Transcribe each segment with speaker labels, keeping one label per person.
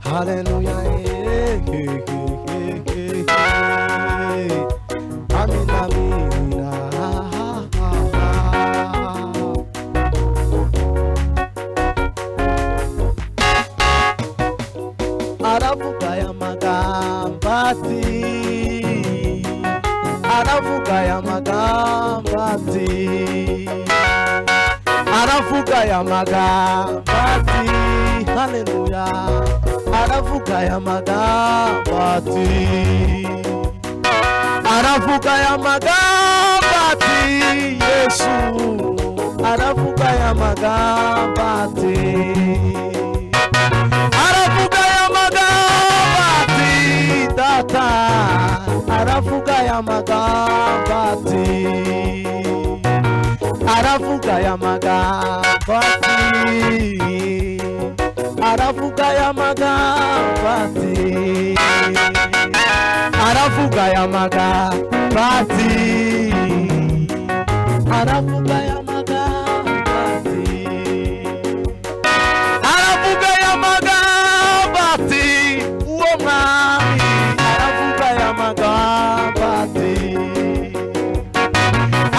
Speaker 1: Hallelujah. Amina, amina. Aravuga ya magambati, aravuga ya magambati, aravuga ya magambati. Hallelujah. Aravuga ya magambati, aravuga ya magambati. Yesu aravuga ya magambati, aravuga ya magambati. Data aravuga ya magambati, aravuga ya magambati, aravuga ya magambati, aravuga ya magambati, aravuga ya magambati, aravuga ya magambati. Uwo mwami aravuga ya magambati,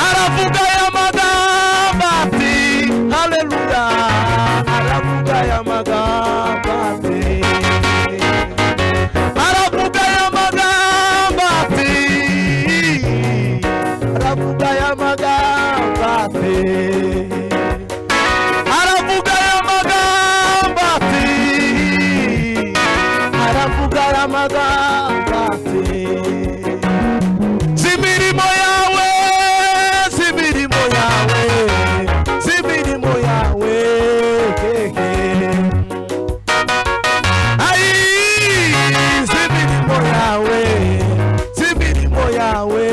Speaker 1: aravuga ya magambati. Hallelujah. Aravuga ya magambati, aravuga ya magambati, aravuga ya magambati, aravuga ya magambati, aravuga ya magambati. Zimirimo yawe, zimirimo yawe, zimirimo yawe. Ai, zimirimo yawe, zimirimo yawe,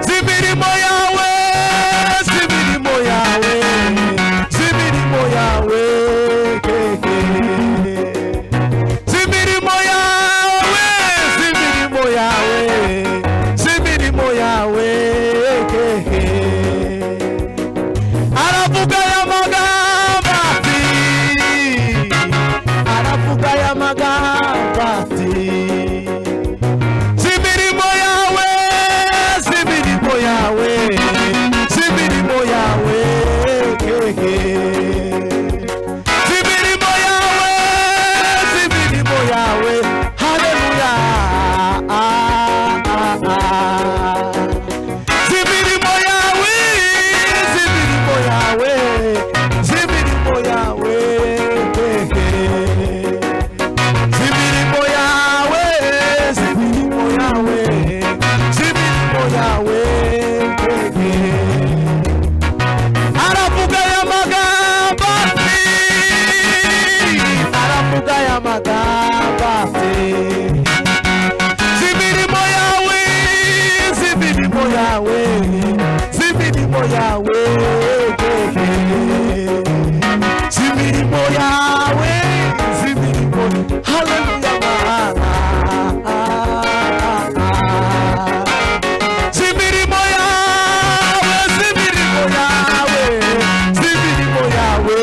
Speaker 1: zimirimo yawe, zimirimo yawe, zimirimo yawe, zimirimo yawe, zimirimo yawe, zimirimo yawe. Aravuga ya magambati, aravuga ya magambati. Zimirimo yawe, zimirimo yawe, zimirimo yawe. Zimirimo yawe, zimirimo yawe. Hallelujah. Zimirimo yawe, zimirimo yawe, zimirimo yawe. Zimirimo yawe, zimirimo yawe, zimirimo yawe. Aravuga ya magambati, aravuga ya magambati. Zimirimo yawe, zimirimo yawe, zimirimo yawe. Zimirimo yawe, zimirimo. Hallelujah. Zimirimo yawe, zimirimo yawe, zimirimo yawe.